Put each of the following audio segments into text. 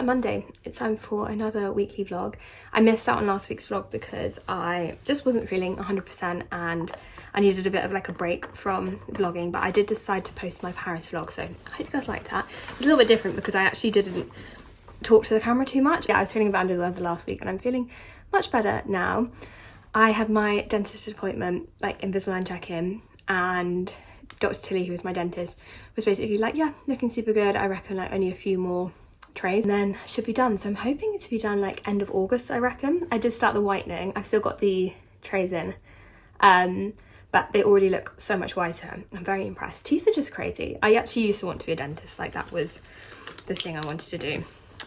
Monday. It's time for another weekly vlog. I missed out on last week's vlog because I just wasn't feeling 100% and I needed a bit of like a break from vlogging, but I did decide to post my Paris vlog, so I hope you guys liked that. It's a little bit different because I actually didn't talk to the camera too much. Yeah, I was feeling a bit under the weather last week and I'm feeling much better now. I had my dentist appointment, like Invisalign check-in, and Dr. Tilly, who was my dentist, was basically like, yeah, looking super good. I reckon like only a few more trays and then should be done. So I'm hoping to be done like end of August, I reckon. I did start the whitening. I've still got the trays in, but they already look so much whiter. I'm very impressed. Teeth are just crazy. I actually used to want to be a dentist. Like that was the thing I wanted to do.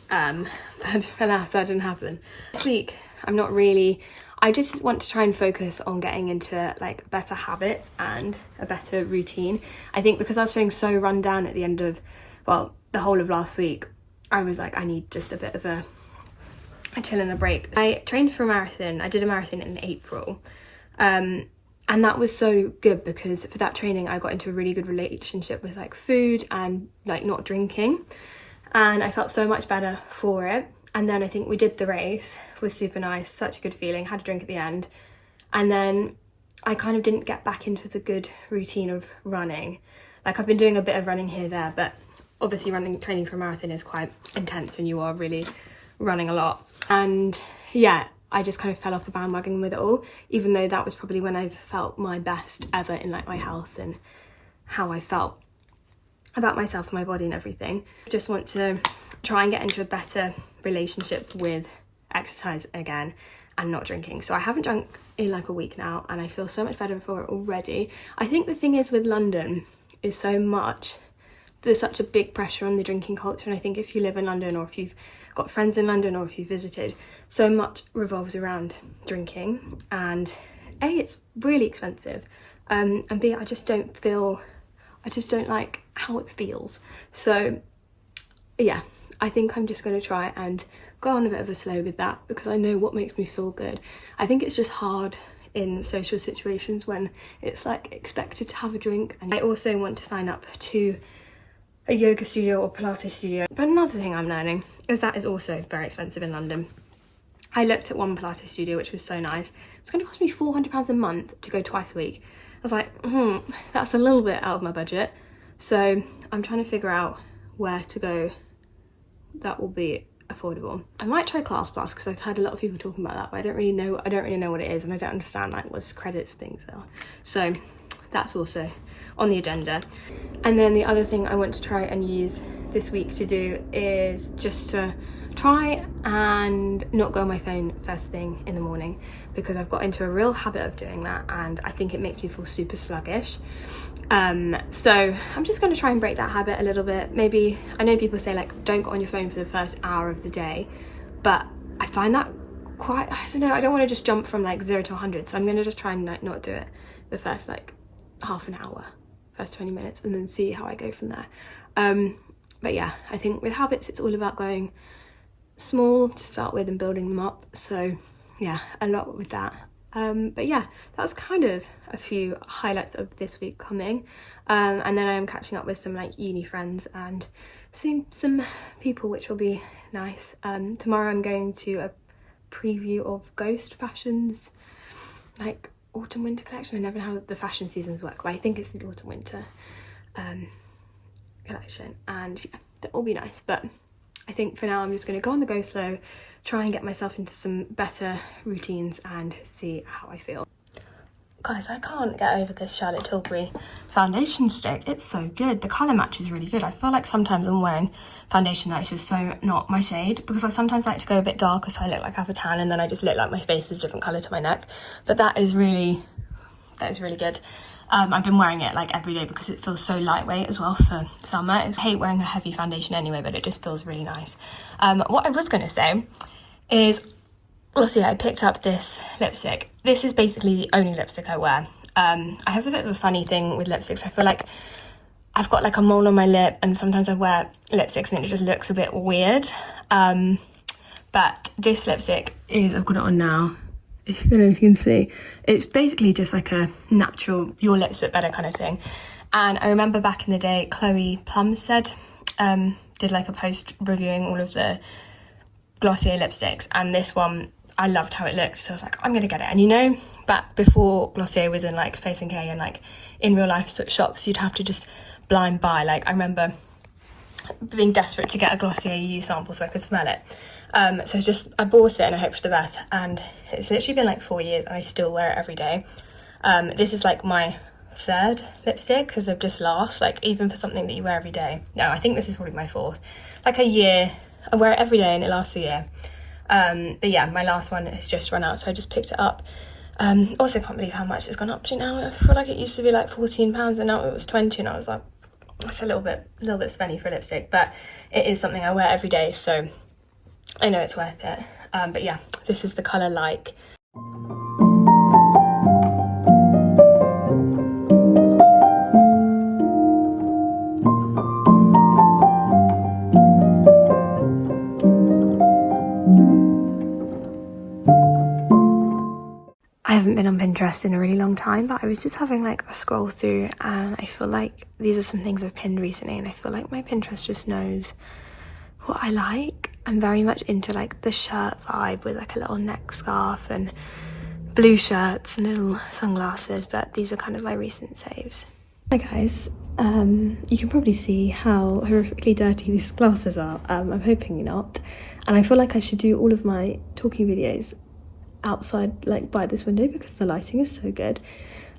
But alas, that didn't happen. This week, I just want to try and focus on getting into like better habits and a better routine. I think because I was feeling so run down at the end of, well, the whole of last week, I was like, I need just a bit of a chill and a break. I trained for a marathon. I did a marathon in April. And that was so good because for that training, I got into a really good relationship with like food and like not drinking. And I felt so much better for it. And then I think we did the race, was super nice, such a good feeling, had a drink at the end. And then I kind of didn't get back into the good routine of running. Like I've been doing a bit of running here, there, but obviously training for a marathon is quite intense and you are really running a lot. And yeah, I just kind of fell off the bandwagon with it all, even though that was probably when I felt my best ever in like my health and how I felt about myself and my body and everything. Just want to try and get into a better relationship with exercise again and not drinking. So I haven't drunk in like a week now and I feel so much better for it already. I think the thing is with London is there's such a big pressure on the drinking culture, and I think if you live in London or if you've got friends in London or if you visited, so much revolves around drinking, and A, it's really expensive, and B, I just don't like how it feels. So yeah, I think I'm just going to try and go on a bit of a slow with that because I know what makes me feel good. I think it's just hard in social situations when it's like expected to have a drink. And I also want to sign up to a yoga studio or Pilates studio. But another thing I'm learning is that is also very expensive in London. I looked at one Pilates studio, which was so nice. It's going to cost me £400 a month to go twice a week. I was like, that's a little bit out of my budget. So I'm trying to figure out where to go that will be affordable. I might try Class Plus because I've heard a lot of people talking about that, but I don't really know what it is, and I don't understand like what credits things are. So that's also on the agenda. And then the other thing I want to try and use this week to do is just to try and not go on my phone first thing in the morning, because I've got into a real habit of doing that and I think it makes me feel super sluggish. So I'm just going to try and break that habit a little bit. Maybe, I know people say like don't go on your phone for the first hour of the day, but I find that quite, I don't know, I don't want to just jump from like 0 to 100, so I'm going to just try and like not do it the first like half an hour, first 20 minutes, and then see how I go from there. But yeah, I think with habits it's all about going small to start with and building them up. So yeah, a lot with that. But yeah, that's kind of a few highlights of this week coming. And then I'm catching up with some like uni friends and seeing some people, which will be nice. Tomorrow I'm going to a preview of Ghost Fashion's like autumn winter collection. I never know how the fashion seasons work, but I think it's the autumn winter collection, and yeah, that will be nice. But I think for now I'm just going to go on the go slow, try and get myself into some better routines and see how I feel. Guys, I can't get over this Charlotte Tilbury foundation stick. It's so good. The colour match is really good. I feel like sometimes I'm wearing foundation that is just so not my shade, because I sometimes like to go a bit darker so I look like I have a tan and then I just look like my face is a different colour to my neck. But that is really good. I've been wearing it like every day because it feels so lightweight as well for summer. I hate wearing a heavy foundation anyway, but it just feels really nice. What I was going to say is, also, I picked up this lipstick. This is basically the only lipstick I wear. I have a bit of a funny thing with lipsticks. I feel like I've got like a mole on my lip and sometimes I wear lipsticks and it just looks a bit weird. But this lipstick is, I've got it on now. I don't know if you can see. It's basically just like a natural, your lips look better kind of thing. And I remember back in the day, Chloe Plumstead did like a post reviewing all of the Glossier lipsticks, and this one I loved how it looked, so I was like, I'm gonna get it. And you know, back before Glossier was in like Space NK and like in real life shops, you'd have to just blind buy. Like I remember being desperate to get a Glossier U sample so I could smell it. So it's just, I bought it and I hope for the best, and it's literally been like 4 years and I still wear it every day. This is like my third lipstick because they've just last, like even for something that you wear every day. No, I think this is probably my fourth. Like a year, I wear it every day and it lasts a year. But yeah, my last one has just run out, so I just picked it up. Also can't believe how much it's gone up to now. I feel like it used to be like £14 and now it was 20, and I was like, that's a little bit spenny for a lipstick, but it is something I wear every day, so I know it's worth it. But yeah, this is the colour Like. I haven't been on Pinterest in a really long time, but I was just having like a scroll through, and I feel like these are some things I've pinned recently, and I feel like my Pinterest just knows what I like. I'm very much into like the shirt vibe with like a little neck scarf and blue shirts and little sunglasses, but these are kind of my recent saves. Hi guys, you can probably see how horrifically dirty these glasses are. I'm hoping you're not, and I feel like I should do all of my talking videos outside, like by this window, because the lighting is so good.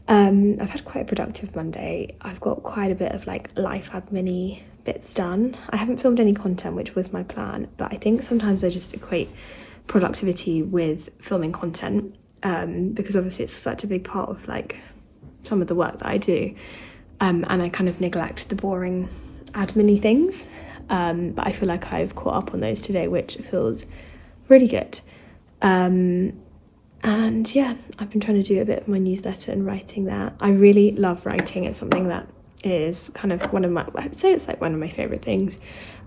I've had quite a productive Monday. I've got quite a bit of like life admin-y bits done. I haven't filmed any content, which was my plan, but I think sometimes I just equate productivity with filming content, because obviously it's such a big part of like some of the work that I do, and I kind of neglect the boring admin-y things, but I feel like I've caught up on those today, which feels really good. And yeah, I've been trying to do a bit of my newsletter and writing that. I really love writing. It's something that is kind of one of my, I would say it's like one of my favourite things.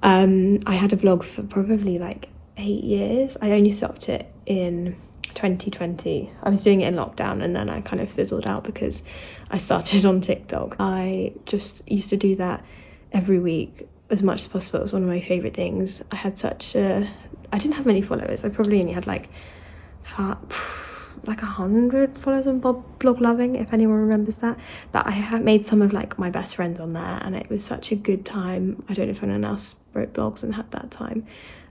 I had a blog for probably like 8 years. I only stopped it in 2020. I was doing it in lockdown, and then I kind of fizzled out because I started on TikTok. I just used to do that every week as much as possible. It was one of my favourite things. I had I didn't have many followers. I probably only had like 100 followers on Blog Loving, if anyone remembers that. But I have made some of like my best friends on there, and it was such a good time. I don't know if anyone else wrote blogs and had that time.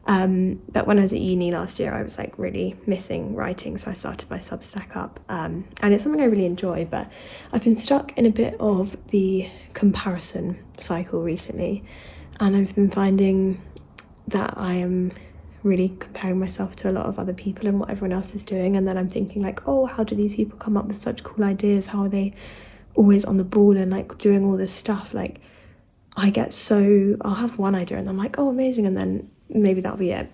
But when I was at uni last year, I was like really missing writing, so I started my Substack up, and it's something I really enjoy. But I've been stuck in a bit of the comparison cycle recently, and I've been finding that I am really comparing myself to a lot of other people and what everyone else is doing, and then I'm thinking like, oh, how do these people come up with such cool ideas? How are they always on the ball and like doing all this stuff? Like I'll have one idea and I'm like, oh, amazing, and then maybe that'll be it.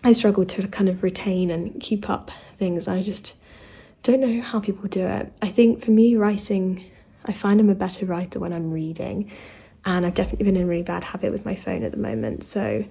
I struggle to kind of retain and keep up things. I just don't know how people do it. I think for me, writing, I find I'm a better writer when I'm reading, and I've definitely been in a really bad habit with my phone at the moment, so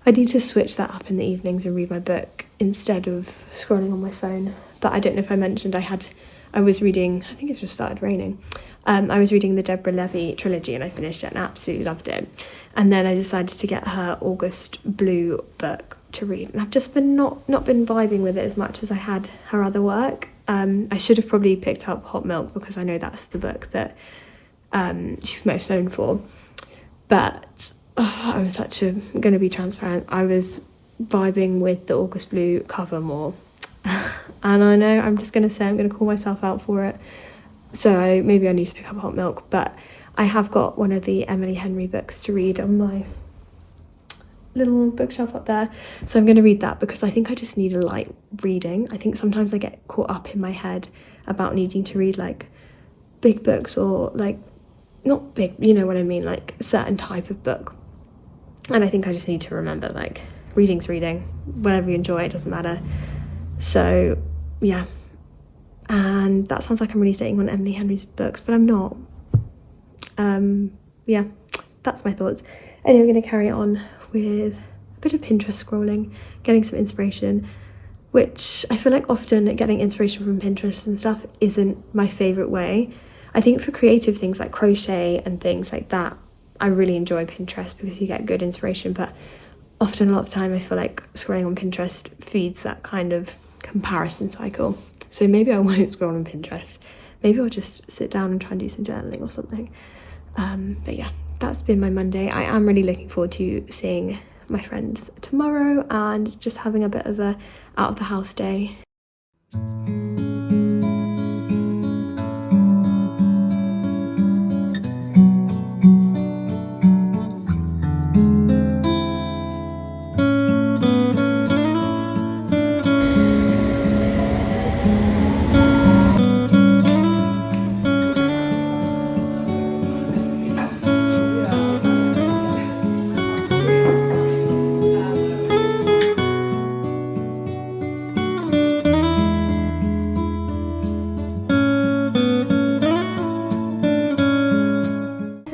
I need to switch that up in the evenings and read my book instead of scrolling on my phone. But I don't know if I mentioned I was reading, I think it's just started raining. I was reading the Deborah Levy trilogy, and I finished it and absolutely loved it. And then I decided to get her August Blue book to read, and I've just been not been vibing with it as much as I had her other work. I should have probably picked up Hot Milk, because I know that's the book that she's most known for. But I'm going to be transparent. I was vibing with the August Blue cover more. And I know I'm just going to say I'm going to call myself out for it. So maybe I need to pick up Hot Milk. But I have got one of the Emily Henry books to read on my little bookshelf up there. So I'm going to read that, because I think I just need a light reading. I think sometimes I get caught up in my head about needing to read like big books, or like not big, you know what I mean, like a certain type of book. And I think I just need to remember, like, reading's reading. Whatever you enjoy, it doesn't matter. So, yeah. And that sounds like I'm really sitting on Emily Henry's books, but I'm not. Yeah, that's my thoughts. Anyway, I'm going to carry on with a bit of Pinterest scrolling, getting some inspiration, which I feel like often getting inspiration from Pinterest and stuff isn't my favourite way. I think for creative things like crochet and things like that, I really enjoy Pinterest because you get good inspiration, but often a lot of time I feel like scrolling on Pinterest feeds that kind of comparison cycle. So maybe I won't scroll on Pinterest. Maybe I'll just sit down and try and do some journaling or something. But yeah, that's been my Monday. I am really looking forward to seeing my friends tomorrow and just having a bit of a out of the house day.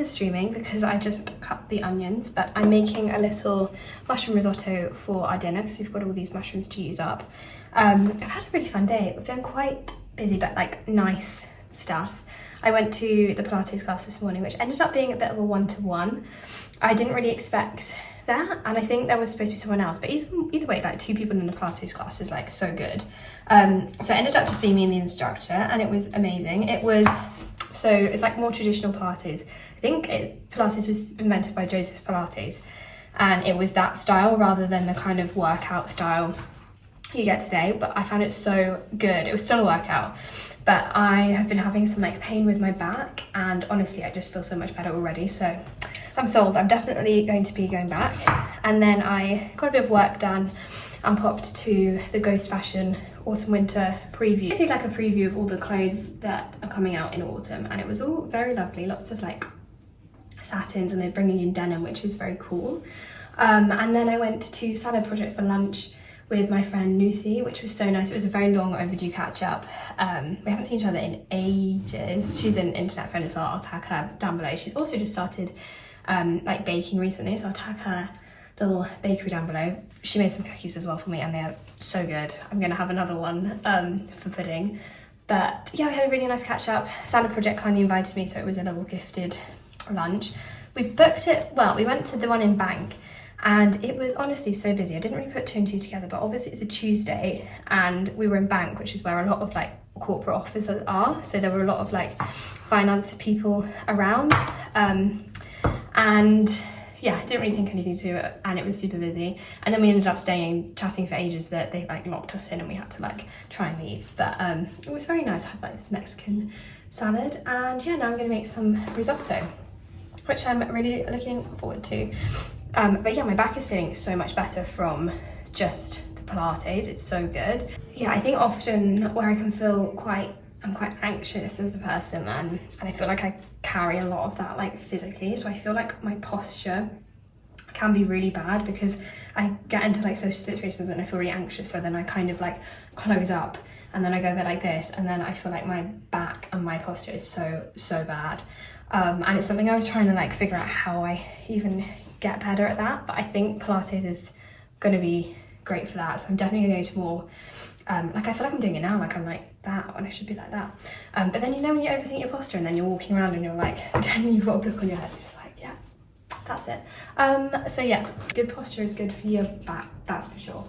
Streaming because I just cut the onions, but I'm making a little mushroom risotto for our dinner because we've got all these mushrooms to use up. I've had a really fun day. We've been quite busy, but like nice stuff. I went to the Pilates class this morning, which ended up being a bit of a one-to-one. I didn't really expect that, and I think there was supposed to be someone else, but either way, like 2 people in the Pilates class is like so good. So it ended up just being me and the instructor, and it was amazing. It's like more traditional Pilates. I think Pilates was invented by Joseph Pilates, and it was that style rather than the kind of workout style you get today, but I found it so good. It was still a workout, but I have been having some like pain with my back, and honestly I just feel so much better already, so I'm sold. I'm definitely going to be going back. And then I got a bit of work done and popped to the Ghost Fashion autumn winter preview. I think like a preview of all the clothes that are coming out in autumn, and it was all very lovely, lots of like satins, and they're bringing in denim, which is very cool. And then I went to Salad Project for lunch with my friend Lucy, which was so nice. It was a very long overdue catch up. We haven't seen each other in ages. She's an internet friend as well. I'll tag her down below. She's also just started like baking recently, so I'll tag her little bakery down below. She made some cookies as well for me, and they are so good. I'm gonna have another one for pudding. But yeah, we had a really nice catch up. Salad Project kindly invited me, so it was a little gifted lunch. We booked it, well, we went to the one in Bank, and it was honestly so busy. I didn't really put 2 and 2 together, but obviously it's a Tuesday, and we were in Bank, which is where a lot of like corporate offices are, so there were a lot of like finance people around, and yeah, didn't really think anything to it, and it was super busy. And then we ended up staying, chatting for ages, that they like locked us in and we had to like try and leave. But it was very nice. I had like this Mexican salad, and yeah, now I'm gonna make some risotto, which I'm really looking forward to. But yeah, my back is feeling so much better from just the Pilates. It's so good. Yeah, I think often where I can feel I'm quite anxious as a person, and I feel like I carry a lot of that like physically, so I feel like my posture can be really bad because I get into like social situations and I feel really anxious, so then I kind of like close up, and then I go a bit like this, and then I feel like my back and my posture is so bad. And it's something I was trying to like figure out how I even get better at that, but I think Pilates is going to be great for that, so I'm definitely going to go to more like I feel like I'm doing it now, like I'm like that when I should be like that, but then you know when you overthink your posture and then you're walking around and you're like pretending you've got a book on your head, you're just like, yeah, that's it. So yeah, good posture is good for your back, that's for sure.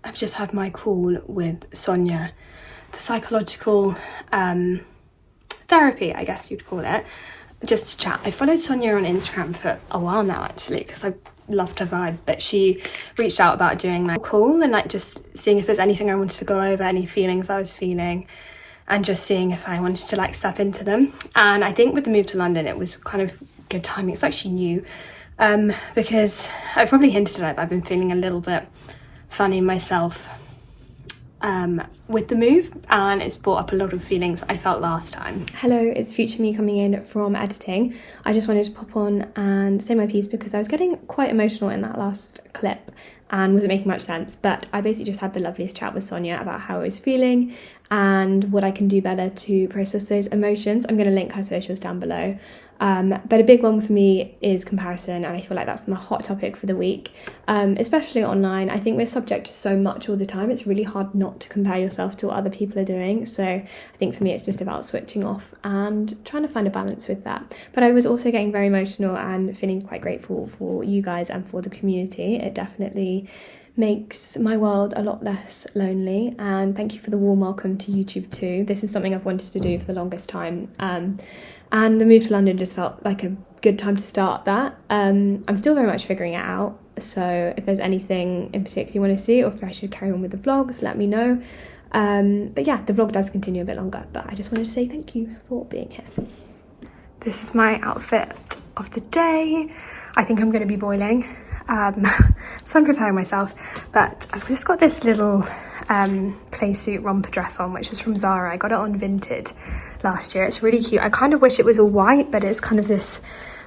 I've just had my call with Sonia, the psychological therapy, I guess you'd call it, just to chat. I followed Sonia on Instagram for a while now actually, because I loved her vibe, but she reached out about doing like a call and like just seeing if there's anything I wanted to go over, any feelings I was feeling, and just seeing if I wanted to like step into them. And I think with the move to London, it was kind of good timing. It's like she knew because I probably hinted at it, I've been feeling a little bit funny myself with the move, and it's brought up a lot of feelings I felt last time. Hello, it's future me coming in from editing. I just wanted to pop on and say my piece because I was getting quite emotional in that last clip and wasn't making much sense, but I basically just had the loveliest chat with Sonia about how I was feeling and what I can do better to process those emotions. I'm going to link her socials down below. But a big one for me is comparison, and I feel like that's my hot topic for the week, especially online. I think we're subject to so much all the time. It's really hard not to compare yourself to what other people are doing. So I think for me it's just about switching off and trying to find a balance with that. But I was also getting very emotional and feeling quite grateful for you guys and for the community. It definitely makes my world a lot less lonely, and thank you for the warm welcome to YouTube too. This is something I've wanted to do for the longest time, and the move to London just felt like a good time to start that. I'm still very much figuring it out, so if there's anything in particular you want to see or if I should carry on with the vlogs, let me know. But yeah, the vlog does continue a bit longer, but I just wanted to say thank you for being here. This is my outfit of the day. I think I'm going to be boiling. So I'm preparing myself, but I've just got this little play suit romper dress on, which is from Zara. I got it on Vinted last year. It's really cute. I kind of wish it was all white, but it's kind of this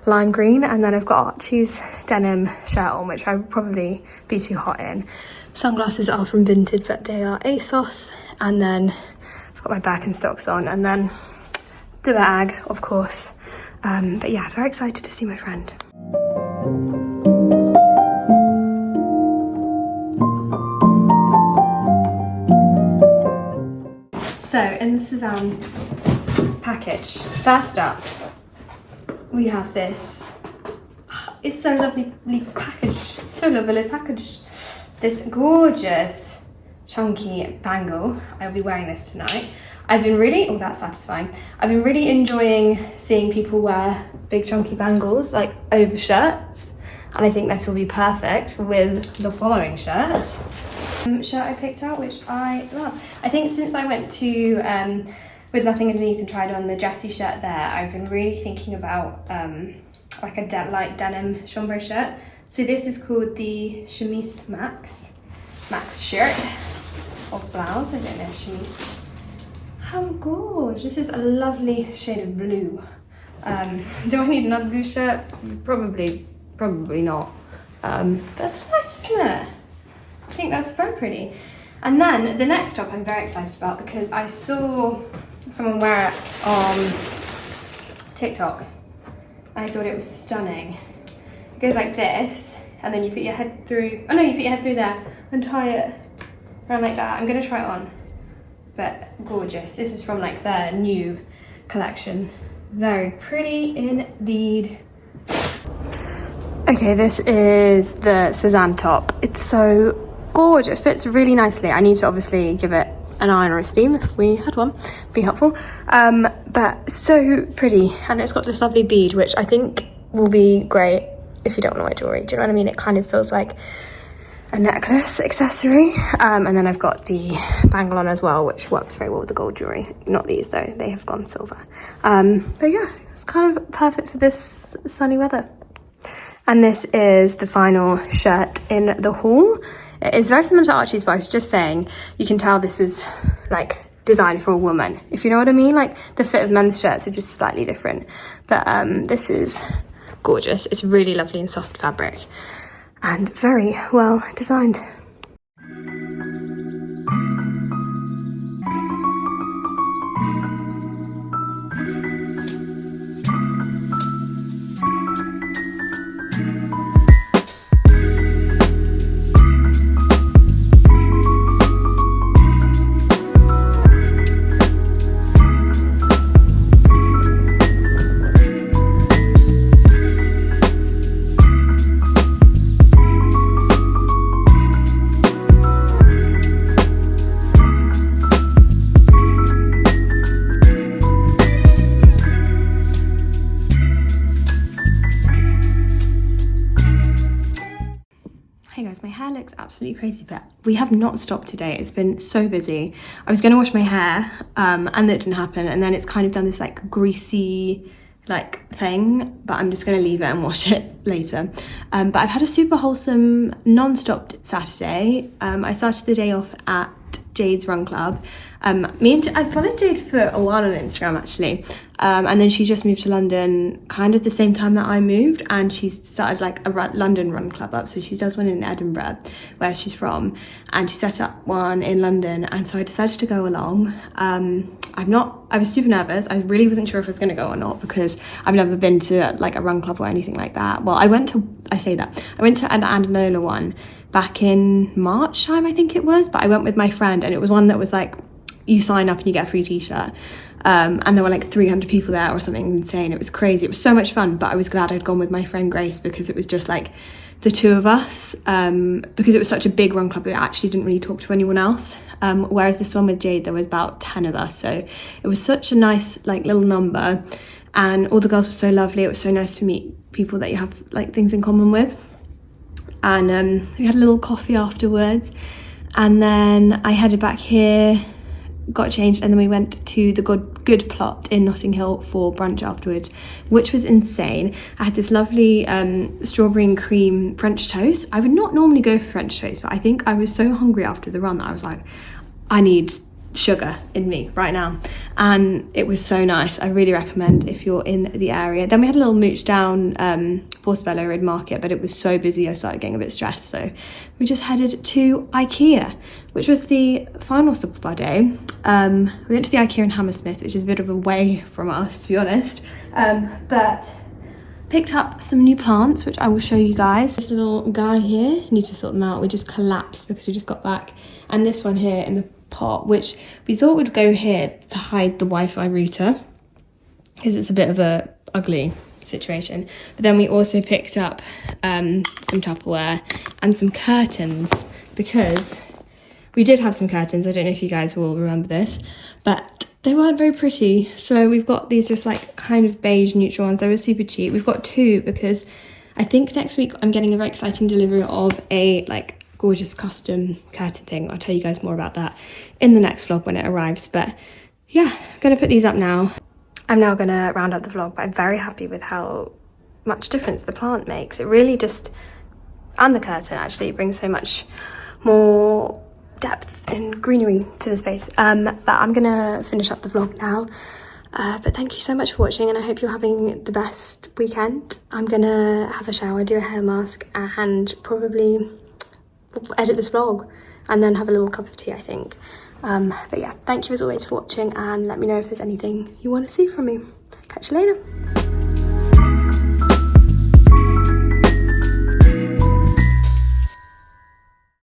lime green, and then I've got Archie's denim shirt on, which I would probably be too hot in. Sunglasses are from Vinted, but they are ASOS, and then I've got my Birkenstocks on, and then the bag, of course. But yeah, very excited to see my friend. So, in the Suzanne package, first up, we have this. It's so lovely packaged. So lovely packaged. This gorgeous chunky bangle. I'll be wearing this tonight. I've been really, oh, that's satisfying. I've been really enjoying seeing people wear big chunky bangles, like over shirts. And I think this will be perfect with the following shirt I picked out, which I love. I think since I went to With Nothing Underneath and tried on the Jessie shirt there, I've been really thinking about like a light denim chambray shirt. So this is called the Chemise Max shirt or blouse. I don't know, chemise. How gorgeous! This is a lovely shade of blue. Do I need another blue shirt? Probably not. But it's nice, isn't it? I think that's very pretty. And then the next top I'm very excited about because I saw someone wear it on TikTok and I thought it was stunning. It goes like this, and then you put your head through, oh no, you put your head through there and tie it around like that. I'm gonna try it on, but gorgeous. This is from like their new collection. Very pretty indeed. Okay, this is the Suzanne top. It's so gorgeous, fits really nicely. I need to obviously give it an iron or a steam if we had one, be helpful. But so pretty, and it's got this lovely bead, which I think will be great if you don't want to wear jewelry. Do you know what I mean? It kind of feels like a necklace accessory. And then I've got the bangle on as well, which works very well with the gold jewelry. Not these though, they have gone silver. But yeah, it's kind of perfect for this sunny weather. And this is the final shirt in the haul. It's very similar to Archie's, but I was just saying, you can tell this was like designed for a woman, if you know what I mean. Like the fit of men's shirts are just slightly different. But this is gorgeous. It's really lovely and soft fabric and very well designed. Hey guys, my hair looks absolutely crazy, but we have not stopped today. It's been so busy. I was going to wash my hair and that didn't happen, and then it's kind of done this like greasy like thing, but I'm just gonna leave it and watch it later. But I've had a super wholesome non-stop Saturday. I started the day off at Jade's run club. I followed Jade for a while on Instagram actually, and then she just moved to London kind of the same time that I moved, and she started like a London run club up. So she does one in Edinburgh where she's from, and she set up one in London, and so I decided to go along. I was super nervous. I really wasn't sure if I was going to go or not because I've never been to like a run club or anything like that. Well, I went to an Andanola one back in March time, I think it was, but I went with my friend, and it was one that was like, you sign up and you get a free t-shirt, and there were like 300 people there or something insane. It was crazy. It was so much fun, but I was glad I'd gone with my friend Grace because it was just like the two of us, because it was such a big run club. We actually didn't really talk to anyone else, whereas this one with Jade, there was about 10 of us, so it was such a nice like little number, and all the girls were so lovely. It was so nice to meet people that you have like things in common with, and we had a little coffee afterwards, and then I headed back here, got changed, and then we went to the good plot in Notting Hill for brunch afterwards, which was insane. I had this lovely strawberry and cream French toast. I would not normally go for French toast, but I think I was so hungry after the run that I was like, I need sugar in me right now, and it was so nice. I really recommend if you're in the area. Then we had a little mooch down Portobello Road Market, but it was so busy I started getting a bit stressed, so we just headed to IKEA, which was the final stop of our day. We went to the IKEA in Hammersmith, which is a bit of a way from us, to be honest, but picked up some new plants, which I will show you guys. This little guy here, need to sort them out. We just collapsed because we just got back, and this one here in the pot, which we thought would go here to hide the Wi-Fi router because it's a bit of a ugly situation. But then we also picked up some Tupperware and some curtains, because we did have some curtains. I don't know if you guys will remember this, but they weren't very pretty, so we've got these just like kind of beige neutral ones. They were super cheap. We've got two because I think next week I'm getting a very exciting delivery of a like gorgeous custom curtain thing. I'll tell you guys more about that in the next vlog when it arrives. But yeah, I'm gonna put these up now. I'm now gonna round up the vlog, but I'm very happy with how much difference the plant makes. It really just, and the curtain actually, brings so much more depth and greenery to the space. But I'm gonna finish up the vlog now. But thank you so much for watching, and I hope you're having the best weekend. I'm gonna have a shower, do a hair mask, and probably edit this vlog and then have a little cup of tea, I think. But yeah, thank you as always for watching, and let me know if there's anything you want to see from me. Catch you later.